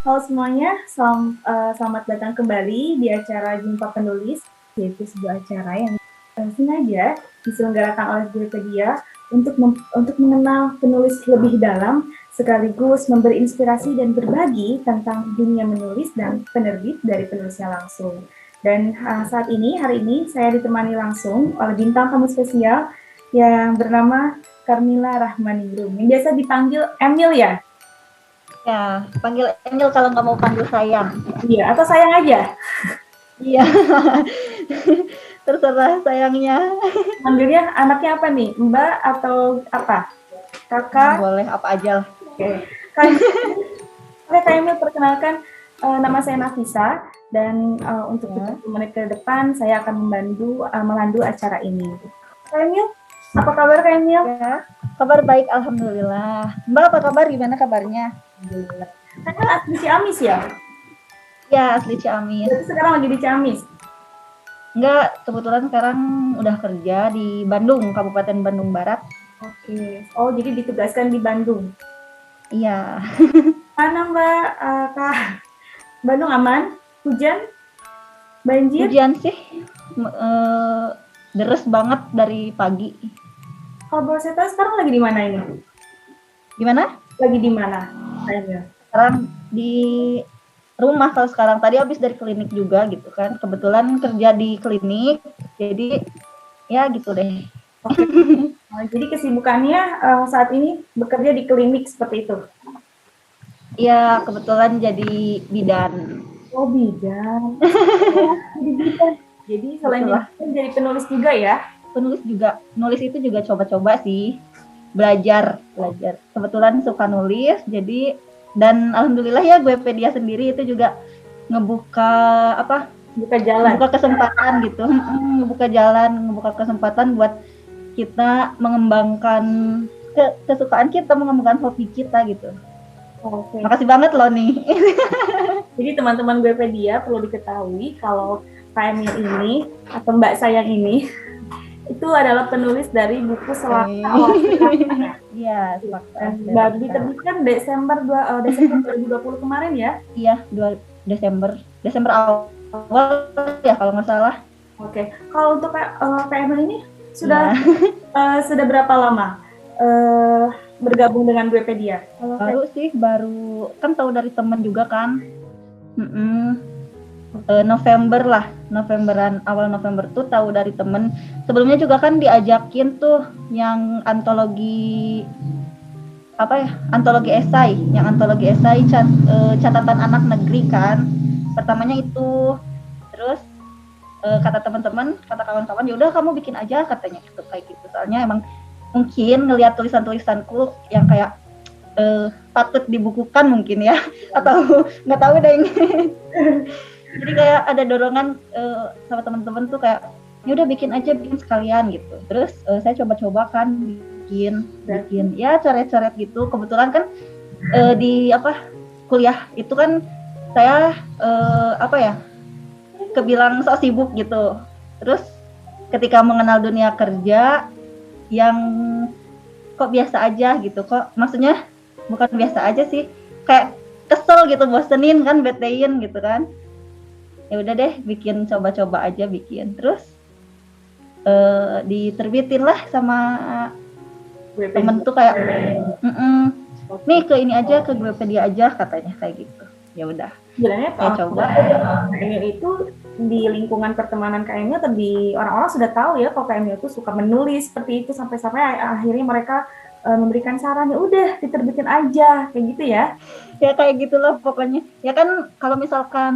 Halo semuanya, selamat datang kembali di acara Jumpa Penulis, yaitu sebuah acara yang sengaja diselenggarakan oleh Wikipedia untuk mengenal penulis lebih dalam, sekaligus memberi inspirasi dan berbagi tentang dunia menulis dan penerbit dari penulisnya langsung. Dan hari ini saya ditemani langsung oleh bintang tamu spesial yang bernama Carmila Rahmaningrum, yang biasa dipanggil Emil ya? Ya, panggil Emil kalau nggak mau panggil sayang. Iya, atau sayang aja? Iya, terserah sayangnya. Manggilnya anaknya apa nih? Mbak atau apa? Kakak? Boleh apa aja lah. Oke. Kak Emil perkenalkan, nama saya Nafisa dan untuk 30 menit ke depan saya akan memandu acara ini. Kak Emil, apa kabar Kak Emil? Ya, kabar baik alhamdulillah. Mbak apa kabar? Gimana kabarnya? Alhamdulillah. Kan asli Ciamis ya? Ya, asli Ciamis. Berarti sekarang lagi di Ciamis? Enggak, kebetulan sekarang udah kerja di Bandung, Kabupaten Bandung Barat. Oke. Oh, jadi ditugaskan di Bandung? Iya. Mana Mbak, Kak? Bandung aman? Hujan? Banjir? Hujan sih, deres banget dari pagi. Kalau boleh saya tahu sekarang lagi di mana ini? Gimana? Lagi di mana? Sekarang di rumah kalau sekarang. Tadi habis dari klinik juga gitu kan. Kebetulan kerja di klinik, jadi ya gitu deh. Oke. Jadi kesibukannya saat ini bekerja di klinik seperti itu? Iya, kebetulan jadi bidan. Oh, bidan. Jadi bidan. Jadi selain jadi penulis juga ya? Penulis juga. Nulis itu juga coba-coba sih. Belajar. Kebetulan suka nulis, jadi dan alhamdulillah ya Wikipedia sendiri itu juga ngebuka ngebuka kesempatan gitu, ngebuka kesempatan buat kita mengembangkan kesukaan kita, mengembangkan hobi kita gitu. Oke. Makasih banget loh nih. Jadi teman-teman Wikipedia perlu diketahui kalau Kak Emil ini atau Mbak Sayang ini itu adalah penulis dari buku Selaka. Iya, baru diterbitkan Desember 2020 kemarin ya? Iya, Desember awal ya kalau nggak salah. Oke. Kalau untuk Kak Emil ini sudah sudah berapa lama bergabung dengan Wikipedia? Baru kan tahu dari teman juga kan. Awal November tuh tahu dari temen. Sebelumnya juga kan diajakin tuh yang antologi esai catatan anak negeri kan. Pertamanya itu, terus kata kawan-kawan ya udah kamu bikin aja katanya gitu, kayak gitu. Soalnya emang mungkin ngelihat tulisanku yang kayak patut dibukukan mungkin ya, atau nggak tahu deh. Jadi kayak ada dorongan sama teman-teman tuh kayak ya udah bikin sekalian gitu. Terus saya coba-coba kan bikin ya coret-coret gitu. Kebetulan kan di kuliah itu kan saya kebilang sok sibuk gitu. Terus ketika mengenal dunia kerja yang kok biasa aja gitu, kok maksudnya bukan biasa aja sih, kayak kesel gitu, bosenin kan, betein gitu kan. Ya udah deh coba-coba aja bikin. Terus diterbitin lah sama temen tuh kayak nih ke ini aja, ke Wikipedia aja katanya kayak gitu. Ya udah. Sebenarnya coba. Kak Emil itu di lingkungan pertemanan Kak Emil atau di orang-orang sudah tahu ya kalau Kak Emil itu suka menulis seperti itu, sampai akhirnya mereka memberikan saran, ya udah diterbitin aja kayak gitu ya? Ya kayak gitulah pokoknya. Ya kan kalau misalkan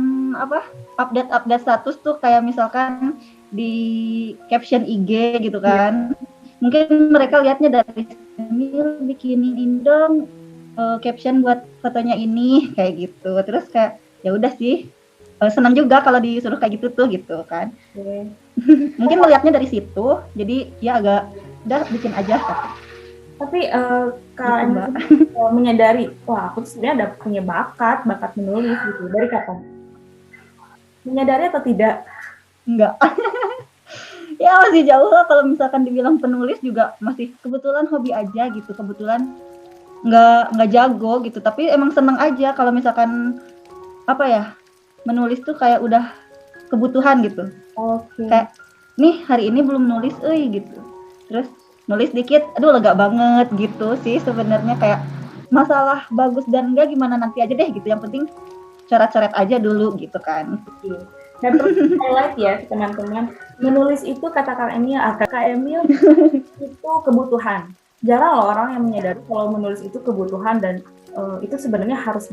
update status tuh kayak misalkan di caption IG gitu kan. Mungkin mereka lihatnya dari Emil bikinin dong caption buat fotonya ini kayak gitu. Terus kayak ya udah sih, senang juga kalau disuruh kayak gitu tuh gitu kan. Mungkin melihatnya dari situ, jadi ya agak udah bikin aja kan. Tapi Kak menyadari, wah aku sebenarnya ada punya bakat menulis gitu. Dari kapan? Menyadari atau tidak? Enggak. Ya masih jauh lah, kalau misalkan dibilang penulis juga masih kebetulan hobi aja gitu. Kebetulan nggak jago gitu, tapi emang seneng aja kalau misalkan apa ya, menulis tuh kayak udah kebutuhan gitu. Oke. Kayak nih hari ini belum nulis gitu. Terus nulis dikit, aduh lega banget gitu sih sebenarnya. Kayak masalah bagus dan enggak gimana nanti aja deh gitu. Yang penting coret-coret aja dulu gitu kan. Oke. Dan perlu highlight ya teman-teman, menulis itu kata Kak Emil itu kebutuhan. Jarang loh orang yang menyadari kalau menulis itu kebutuhan dan itu sebenarnya harus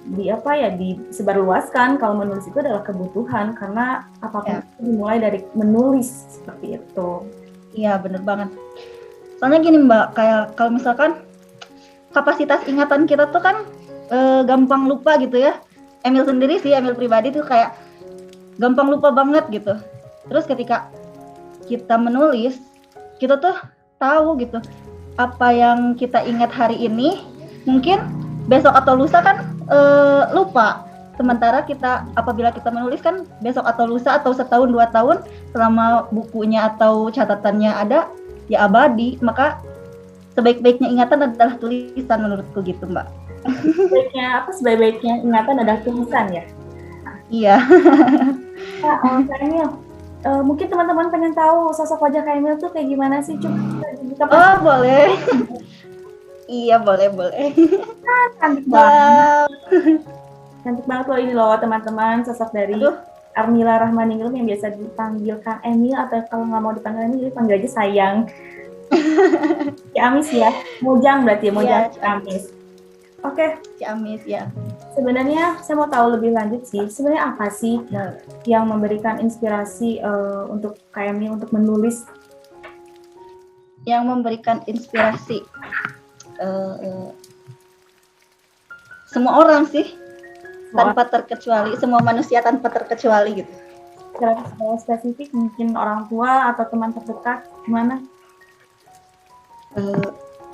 disebarluaskan kalau menulis itu adalah kebutuhan karena apapun itu dimulai dari menulis seperti itu. Iya bener banget. Soalnya gini Mbak, kayak kalau misalkan kapasitas ingatan kita tuh kan gampang lupa gitu ya. Emil pribadi tuh kayak gampang lupa banget gitu. Terus ketika kita menulis, kita tuh tahu gitu apa yang kita ingat hari ini mungkin besok atau lusa kan lupa. Sementara apabila kita menulis kan besok atau lusa atau setahun 2 tahun selama bukunya atau catatannya ada ya abadi. Maka sebaik-baiknya ingatan adalah tulisan menurutku gitu Mbak. Sebaik-baiknya ingatan adalah tulisan ya? Iya. Kak Emil, mungkin teman-teman pengen tahu sosok wajah Kak Emil tuh kayak gimana sih? Oh boleh. Iya boleh. Cantik banget. Cantik banget loh ini loh teman-teman, sosok dari Armila Rahmaningrum yang biasa dipanggil Kang Emil, atau kalau nggak mau dipanggil Emil dipanggil aja sayang. Ciamis ya, Mojang berarti ya, Mojang Ciamis. Oke. Ciamis ya. Sebenarnya saya mau tahu lebih lanjut sih, sebenarnya apa sih yang memberikan inspirasi untuk Kak Emil untuk menulis? Yang memberikan inspirasi semua orang sih, tanpa terkecuali, semua manusia tanpa terkecuali gitu. Secara spesifik mungkin orang tua atau teman terdekat gimana?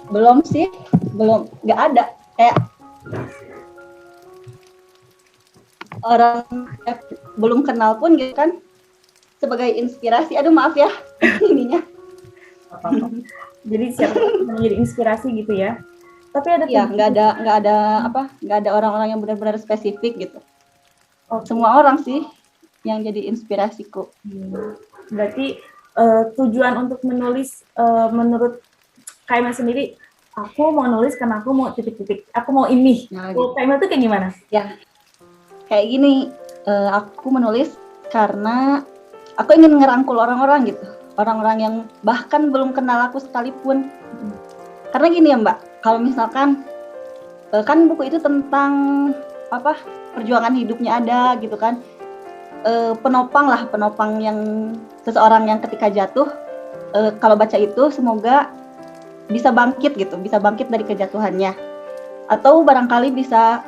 Belum, nggak ada. Kayak orang belum kenal pun gitu kan, sebagai inspirasi. Aduh maaf ya ininya. Jadi siapa menjadi inspirasi gitu ya? Tapi ada ya nggak ada orang-orang yang benar-benar spesifik gitu. Semua orang sih yang jadi inspirasiku. Berarti tujuan untuk menulis menurut Kak Emil sendiri, aku mau nulis karena aku mau titik-titik, aku mau ini. Kak Emil tuh kayak gimana? Ya kayak gini, aku menulis karena aku ingin ngerangkul orang-orang gitu, orang-orang yang bahkan belum kenal aku sekalipun. Karena gini ya Mbak, kalau misalkan kan buku itu tentang perjuangan hidupnya ada gitu kan, penopang yang seseorang yang ketika jatuh, kalau baca itu semoga bisa bangkit gitu, bisa bangkit dari kejatuhannya, atau barangkali bisa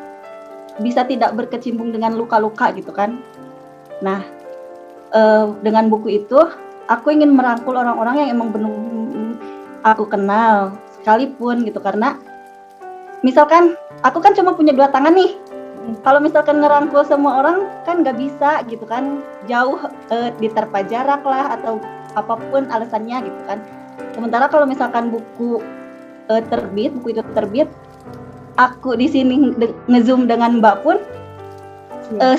tidak berkecimpung dengan luka-luka gitu kan. Nah, dengan buku itu aku ingin merangkul orang-orang yang emang benar aku kenal sekalipun gitu, karena misalkan aku kan cuma punya 2 tangan nih, kalau misalkan ngerangkul semua orang kan nggak bisa gitu kan, jauh, diterpa jarak lah atau apapun alasannya gitu kan. Sementara kalau misalkan buku itu terbit, aku di sini ngezoom dengan Mbak pun,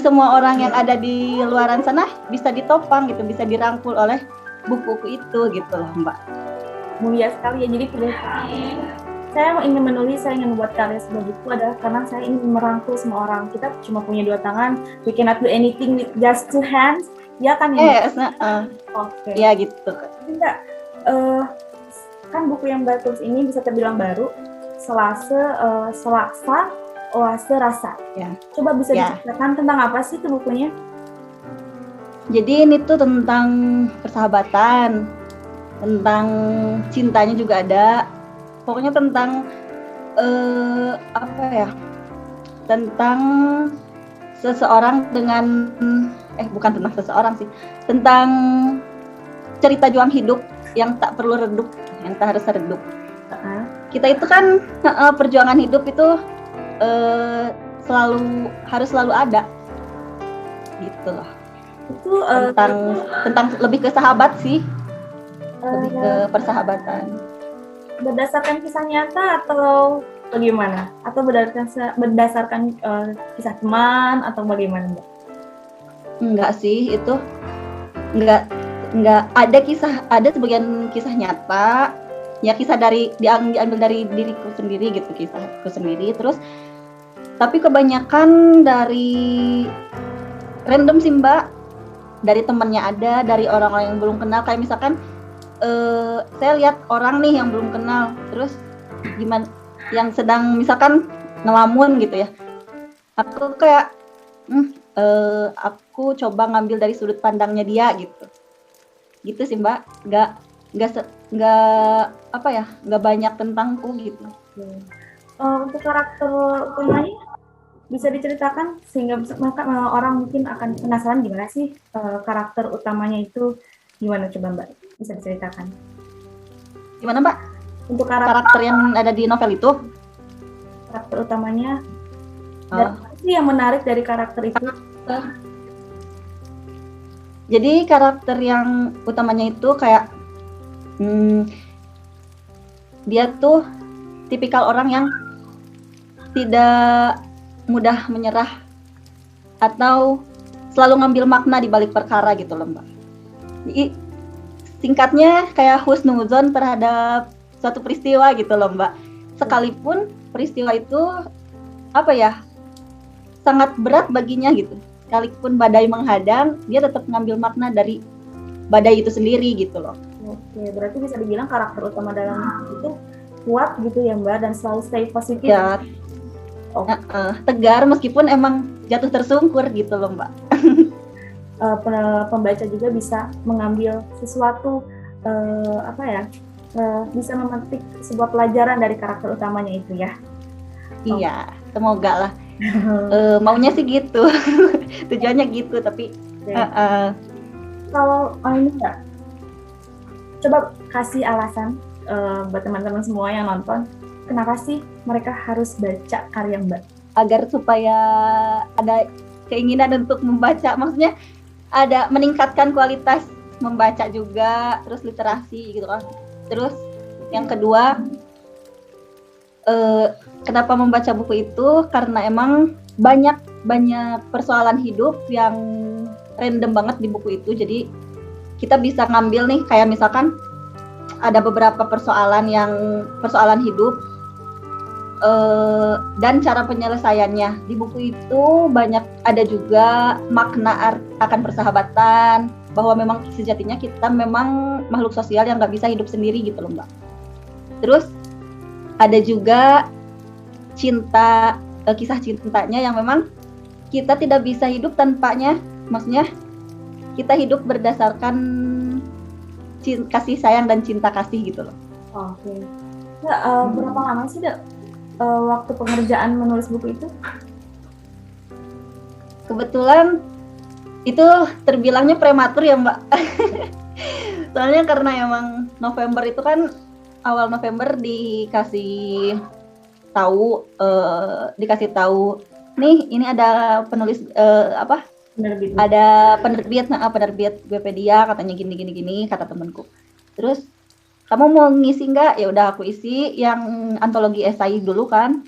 semua orang yang ada di luaran sana bisa ditopang gitu, bisa dirangkul oleh buku-buku itu gitu loh Mbak. Mulia sekali ya. Jadi saya ingin menulis, saya ingin membuat karya sebuah buku adalah karena saya ingin merangkul semua orang. Kita cuma punya 2 tangan, we cannot do anything with just 2 hands, ya kan ya? Oke. Ya gitu. Enggak, kan buku yang Mbak tulis ini bisa terbilang baru, Selaksa Oase Rasa. Ya. Coba bisa diceritakan tentang apa sih itu bukunya? Jadi ini tuh tentang persahabatan, tentang cintanya juga ada. Pokoknya tentang tentang seseorang dengan bukan tentang seseorang sih, tentang cerita juang hidup yang tak perlu redup, yang tak harus redup. Kita itu kan perjuangan hidup itu harus selalu ada gitu loh. Itu tentang lebih ke sahabat sih, lebih ke persahabatan. Berdasarkan kisah nyata atau bagaimana? Atau berdasarkan kisah teman atau bagaimana, Mbak? Enggak sih, itu enggak ada kisah, ada sebagian kisah nyata, ya kisah diambil dari diriku sendiri gitu, kisahku sendiri. Terus tapi kebanyakan dari random sih Mbak, dari temannya ada, dari orang-orang yang belum kenal. Kayak misalkan saya lihat orang nih yang belum kenal, terus gimana, yang sedang misalkan ngelamun gitu ya, aku kayak aku coba ngambil dari sudut pandangnya dia gitu sih Mbak. Nggak banyak tentangku gitu. Untuk karakter utamanya bisa diceritakan sehingga orang mungkin akan penasaran gimana sih karakter utamanya itu, gimana coba Mbak bisa diceritakan? Gimana Mbak? Untuk karakter yang ada di novel itu? Karakter utamanya, dan apa sih yang menarik dari karakter itu? Jadi karakter yang utamanya itu kayak dia tuh tipikal orang yang tidak mudah menyerah atau selalu ngambil makna di balik perkara gitu loh Mbak. Jadi singkatnya kayak husnuzon terhadap suatu peristiwa gitu loh Mbak. Sekalipun peristiwa itu sangat berat baginya gitu. Sekalipun badai menghadang, dia tetap ngambil makna dari badai itu sendiri gitu loh. Oke, berarti bisa dibilang karakter utama dalam itu kuat gitu ya Mbak, dan selalu stay positif. Ya, tegar meskipun emang jatuh tersungkur gitu loh Mbak. Pembaca juga bisa mengambil sesuatu bisa memetik sebuah pelajaran dari karakter utamanya itu ya. Iya, semoga lah. Maunya sih gitu. Tujuannya gitu, tapi kalau ini enggak, coba kasih alasan buat teman-teman semua yang nonton, kenapa sih mereka harus baca karya Mbak? Agar supaya ada keinginan untuk membaca, maksudnya ada meningkatkan kualitas membaca juga, terus literasi gitu kan. Terus yang kedua, kenapa membaca buku itu? Karena emang banyak persoalan hidup yang random banget di buku itu. Jadi kita bisa ngambil nih, kayak misalkan ada beberapa persoalan hidup dan cara penyelesaiannya. Di buku itu banyak ada juga makna akan persahabatan, bahwa memang sejatinya kita memang makhluk sosial yang nggak bisa hidup sendiri gitu loh Mbak. Terus ada juga cinta, kisah cintanya yang memang kita tidak bisa hidup tanpanya. Maksudnya kita hidup berdasarkan kasih sayang dan cinta kasih gitu loh. Oke. Berapa lama sih waktu pengerjaan menulis buku itu? Kebetulan itu terbilangnya prematur ya Mbak. Soalnya karena emang November itu kan, awal November dikasih tahu nih ini ada penulis ada penerbit Wikipedia katanya gini kata temanku. Terus kamu mau ngisi nggak? Ya udah aku isi yang antologi esai dulu kan.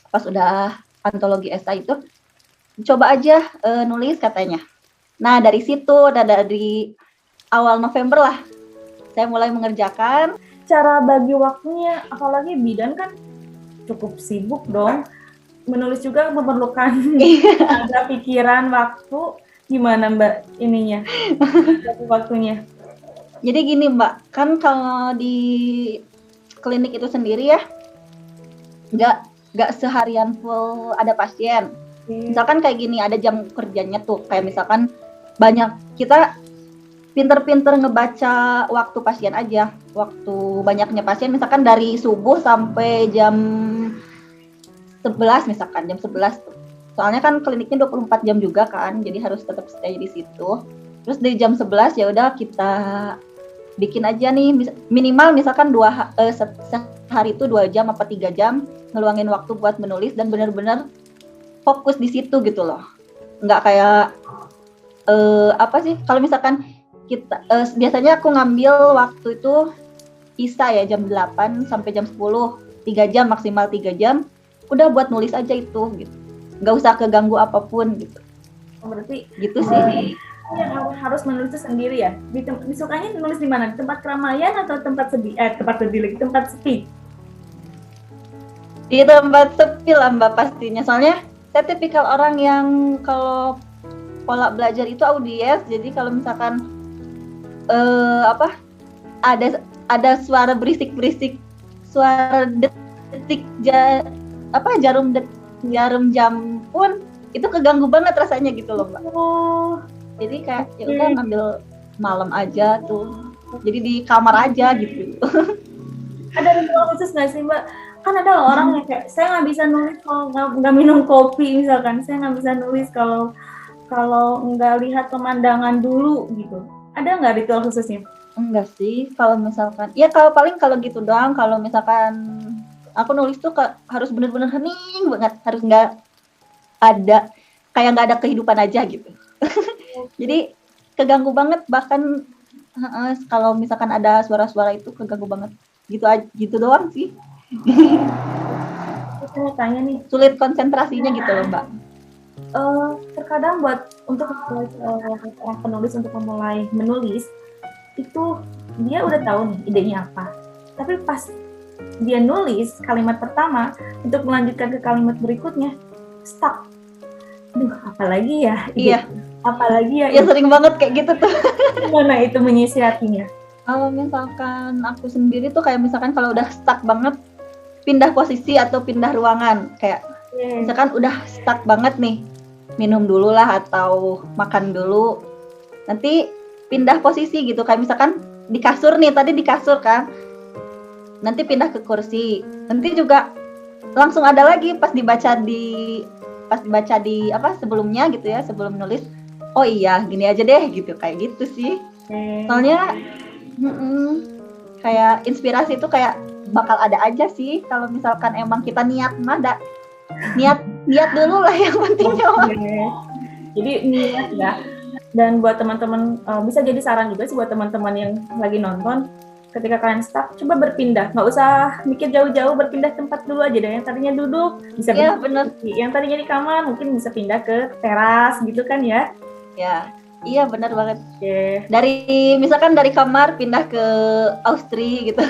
Pas udah antologi esai itu coba aja nulis katanya. Nah dari situ, dari awal November lah saya mulai mengerjakan. Cara bagi waktunya, apalagi bidan kan cukup sibuk dong. Menulis juga memerlukan ada pikiran, waktu. Gimana Mbak ininya? Bagi waktunya? Jadi gini Mbak, kan kalau di klinik itu sendiri ya, nggak seharian full ada pasien. Misalkan kayak gini, ada jam kerjanya tuh, kayak misalkan kita pinter-pinter ngebaca waktu pasien aja, waktu banyaknya pasien, misalkan dari subuh sampai jam 11 misalkan, jam 11 tuh. Soalnya kan kliniknya 24 jam juga kan, jadi harus tetap stay di situ. Terus dari jam 11 ya udah kita bikin aja nih, minimal misalkan sehari itu 2 jam apa 3 jam ngeluangin waktu buat menulis dan benar-benar fokus di situ gitu loh. Nggak kayak kalau misalkan kita biasanya aku ngambil waktu itu ISA ya jam 8 sampai jam 10. 3 jam, maksimal 3 jam, udah buat nulis aja itu gitu. Nggak usah keganggu apapun gitu. Berarti Gitu sih. yang harus menulis itu sendiri ya. Disukanya nulis di mana? Di tempat keramaian atau tempat sepi? Di tempat sepi lah Mbak pastinya. Soalnya saya tipikal orang yang kalau pola belajar itu audiens. Jadi kalau misalkan ada suara berisik-berisik, suara detik jarum jam pun itu keganggu banget rasanya gitu loh Mbak. Oh, Jadi kayak ya udah ngambil malam aja tuh. Jadi di kamar aja gitu. ada ritual khusus nggak sih Mbak? Kan ada loh orang yang kayak saya nggak bisa nulis kalau nggak minum kopi misalkan. Saya nggak bisa nulis kalau nggak lihat pemandangan dulu gitu. Ada nggak ritual khususnya? Enggak sih, kalau misalkan ya kalau gitu doang. Kalau misalkan aku nulis tuh harus bener-bener hening banget, harus nggak ada kehidupan aja gitu. Jadi keganggu banget, bahkan kalau misalkan ada suara-suara itu keganggu banget. Gitu doang sih. Aku mau tanya nih, Sulit konsentrasinya gitu loh Mbak. terkadang untuk orang penulis untuk memulai menulis itu dia udah tahu nih idenya apa, tapi pas dia nulis kalimat pertama untuk melanjutkan ke kalimat berikutnya stuck. Aduh, apalagi ya? Iya. Apalagi ya? Ya sering banget kayak gitu tuh. Gimana itu menyiasatinya? Kalau misalkan aku sendiri tuh kayak misalkan kalau udah stuck banget, pindah posisi atau pindah ruangan. Kayak misalkan udah stuck banget nih, minum dulu lah atau makan dulu. Nanti pindah posisi gitu, kayak misalkan di kasur nih, tadi di kasur kan. Nanti pindah ke kursi. Nanti juga langsung ada lagi pas dibaca di sebelumnya gitu ya, sebelum nulis. Oh iya, gini aja deh gitu, kayak gitu sih. Soalnya kayak inspirasi itu kayak bakal ada aja sih kalau misalkan emang kita niat dulu lah yang pentingnya. Jadi niat ya. Dan buat teman-teman bisa jadi saran juga sih buat teman-teman yang lagi nonton, ketika kalian stuck coba berpindah, nggak usah mikir jauh-jauh, berpindah tempat dulu aja deh. Yang tadinya duduk bisa bener. Yang tadinya di kamar mungkin bisa pindah ke teras gitu kan ya. Ya, iya benar banget. Misalkan dari kamar pindah ke Austria gitu.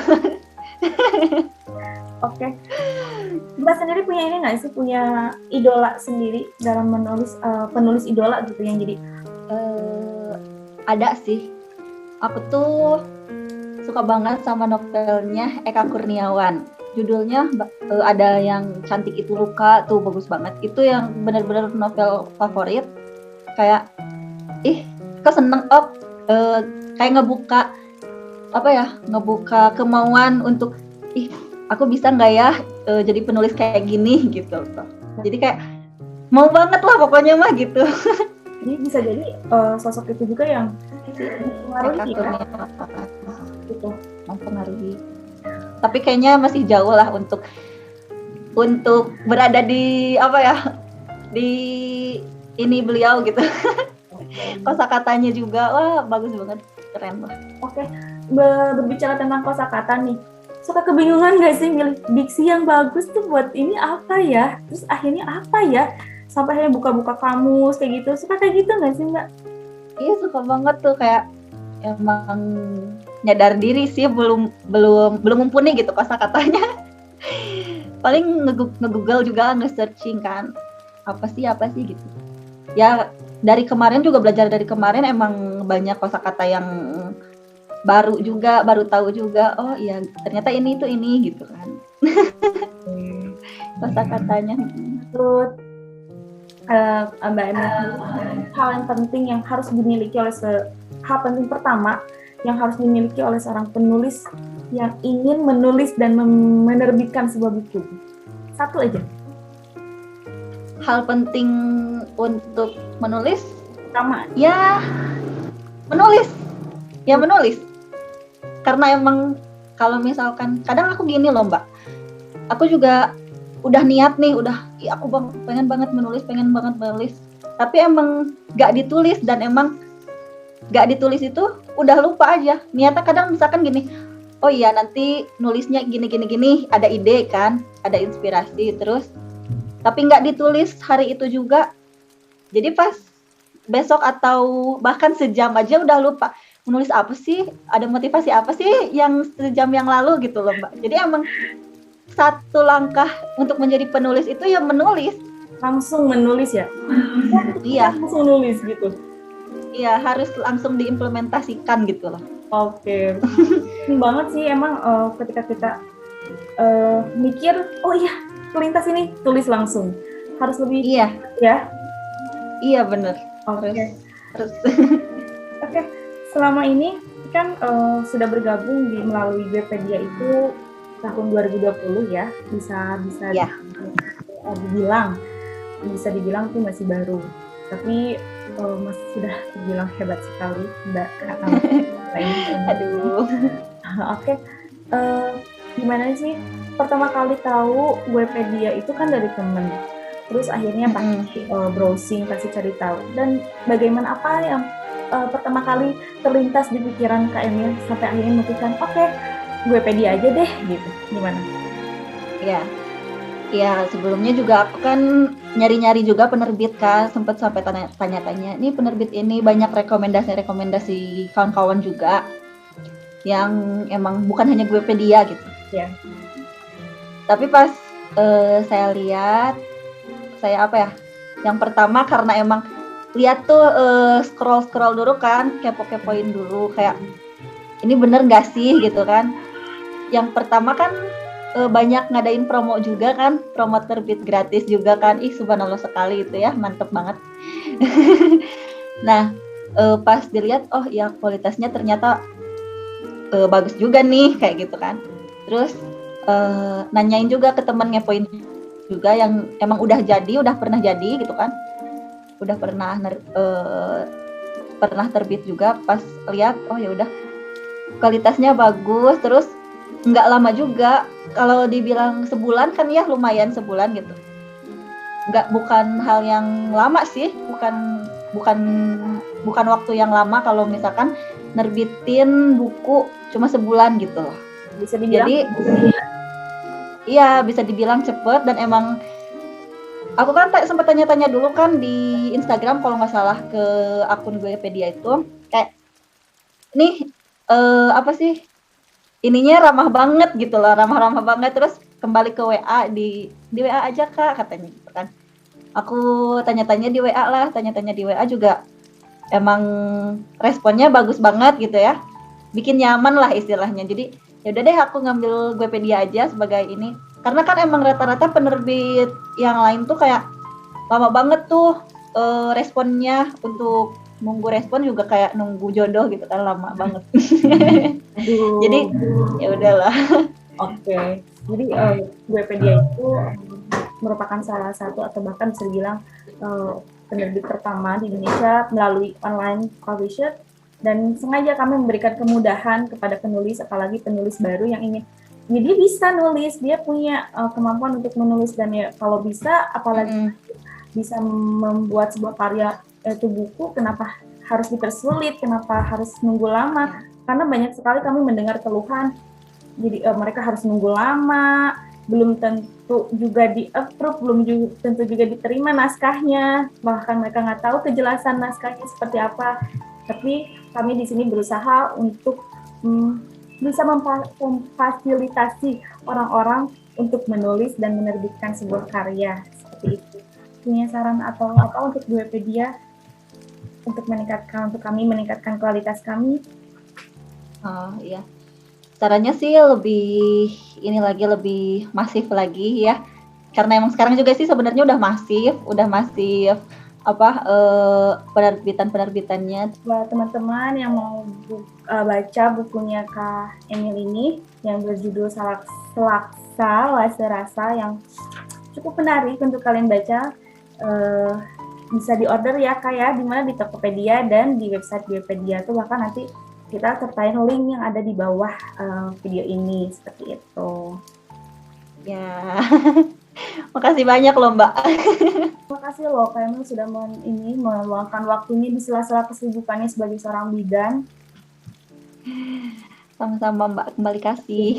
Oke. Mbak sendiri punya ini nggak sih, punya idola sendiri dalam menulis, penulis idola gitu yang jadi? Ada sih. Aku tuh suka banget sama novelnya Eka Kurniawan. Judulnya ada yang Cantik Itu Luka, tuh bagus banget. Itu yang benar-benar novel favorit. Kayak kok seneng kayak ngebuka kemauan untuk aku bisa nggak ya jadi penulis kayak gini gitu. Jadi kayak mau banget lah pokoknya mah gitu. Jadi bisa jadi sosok itu juga yang mempengaruhi ya? Gitu. Mempengaruhi. Tapi kayaknya masih jauh lah untuk berada di di ini beliau gitu. Kosakatanya juga wah bagus banget, keren lah. Oke. Berbicara tentang kosakata nih, suka kebingungan nggak sih milih diksi yang bagus tuh buat ini apa ya, terus akhirnya apa ya, sampai akhirnya buka-buka kamus kayak gitu. Suka kayak gitu nggak sih Mbak? Iya suka banget tuh, kayak emang nyadar diri sih belum mumpuni gitu kosakatanya. Paling nge-google juga, nge-searching kan apa sih gitu. Ya dari kemarin juga belajar, dari kemarin emang banyak kosakata yang baru tahu juga, oh iya ternyata ini gitu kan. Kosakatanya. Menurut Mbak Emil, hal yang penting yang harus dimiliki hal penting pertama yang harus dimiliki oleh seorang penulis yang ingin menulis dan menerbitkan sebuah buku, satu aja. Hal penting untuk menulis pertama ya menulis. Karena emang kalau misalkan kadang aku gini loh Mbak, aku juga udah niat nih, aku pengen banget menulis, tapi emang gak ditulis, dan emang gak ditulis itu udah lupa aja niatnya. Kadang misalkan gini, oh iya nanti nulisnya gini, ada ide kan, ada inspirasi, terus tapi nggak ditulis hari itu juga. Jadi pas besok atau bahkan sejam aja udah lupa menulis apa sih, ada motivasi apa sih yang sejam yang lalu gitu loh Mbak. Jadi emang satu langkah untuk menjadi penulis itu ya menulis. Langsung menulis ya? Iya. Langsung nulis gitu? Iya, harus langsung diimplementasikan gitu loh. Oke. Penting banget sih emang ketika kita mikir, oh iya kelintas ini, tulis langsung. Harus lebih Iya. Ya? Iya bener. Oke. Terus. Oke, selama ini kan sudah bergabung melalui Webedia itu tahun 2020 ya, bisa Ya. dibilang tuh masih baru, tapi masih sudah dibilang hebat sekali Mbak. Aduh. Oke, gimana sih pertama kali tahu Webedia itu kan dari temen, terus akhirnya pasti browsing, pasti cari tahu, dan bagaimana apa yang pertama kali terlintas di pikiran Kak Emil sampai akhirnya memutuskan oke, Webedia aja deh gitu, gimana? Ya sebelumnya juga aku kan nyari-nyari juga penerbit kan, sempat sampai tanya-tanya, nih penerbit ini banyak rekomendasi kawan-kawan juga yang emang bukan hanya Webedia gitu. Ya. Tapi pas saya lihat, yang pertama karena emang lihat tuh scroll dulu kan, kepo-kepoin dulu kayak ini bener nggak sih gitu kan. Yang pertama kan banyak ngadain promo juga kan, promo terbit gratis juga kan, subhanallah sekali itu ya, mantep banget. Nah pas dilihat oh ya kualitasnya ternyata bagus juga nih kayak gitu kan. Terus nanyain juga ke temen, ngepoin juga yang emang udah pernah jadi gitu kan, udah pernah terbit juga. Pas lihat oh ya udah kualitasnya bagus, terus nggak lama juga, kalau dibilang sebulan kan ya lumayan sebulan gitu, bukan hal yang lama sih, bukan waktu yang lama kalau misalkan nerbitin buku cuma sebulan gitu loh. Bisa dibilang jadi iya bisa dibilang cepet. Dan emang aku kan sempat tanya-tanya dulu kan di Instagram kalau nggak salah ke akun Webedia itu, kayak nih apa sih ininya ramah banget gitu loh, ramah banget. Terus kembali ke WA, di WA aja Kak katanya gitu kan. Aku tanya-tanya di WA juga emang responnya bagus banget gitu ya, bikin nyaman lah istilahnya. Jadi ya udah deh aku ngambil Webedia aja sebagai ini, karena kan emang rata-rata penerbit yang lain tuh kayak lama banget tuh responnya. Untuk nunggu respon juga kayak nunggu jodoh gitu kan, lama banget. Jadi ya udahlah. Oke. Jadi Webedia itu merupakan salah satu atau bahkan bisa dibilang penerbit pertama di Indonesia melalui online publisher, dan sengaja kami memberikan kemudahan kepada penulis, apalagi penulis baru yang ingin, ya dia bisa nulis, dia punya kemampuan untuk menulis, dan ya kalau bisa apalagi bisa membuat sebuah karya itu buku, kenapa harus dipersulit, kenapa harus nunggu lama? Karena banyak sekali kami mendengar keluhan, jadi mereka harus nunggu lama, belum tentu juga di-approve, belum tentu juga diterima naskahnya, bahkan mereka nggak tahu kejelasan naskahnya seperti apa. Tapi kami di sini berusaha untuk bisa memfasilitasi orang-orang untuk menulis dan menerbitkan sebuah karya seperti itu. Punya saran atau apa untuk Webedia untuk kami meningkatkan kualitas kami? Oh iya, caranya sih lebih masif lagi ya, karena emang sekarang juga sih sebenarnya udah masif penerbitannya. Buat teman-teman yang mau baca bukunya Kak Emil ini yang berjudul Selaksa Waserasa, yang cukup menarik untuk kalian baca, bisa diorder ya Kak ya, dimana di Tokopedia dan di website Webedia tuh, bahkan nanti kita sertain link yang ada di bawah video ini seperti itu. Ya, makasih banyak loh Mbak. Terima kasih loh Kak Emil sudah meluangkan waktunya di sela-sela kesibukannya sebagai seorang bidan. Sama-sama Mbak, kembali kasih.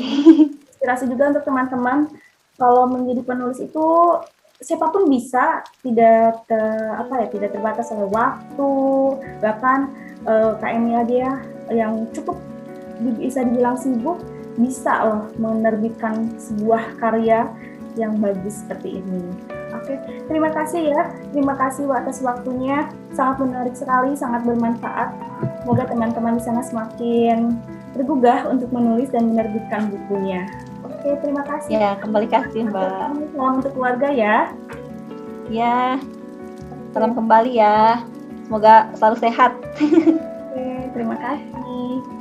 Inspirasi juga untuk teman-teman, kalau menjadi penulis itu siapapun bisa, tidak terbatas oleh waktu, bahkan Kak Emilia dia yang cukup bisa dibilang sibuk bisa loh menerbitkan sebuah karya yang bagus seperti ini. Oke, terima kasih ya. Terima kasih atas waktunya. Sangat menarik sekali, sangat bermanfaat. Semoga teman-teman di sana semakin tergugah untuk menulis dan menerbitkan bukunya. Oke, terima kasih. Ya, kembali kasih Mbak. Salam untuk keluarga ya. Ya, salam kembali ya. Semoga selalu sehat. Oke, terima kasih.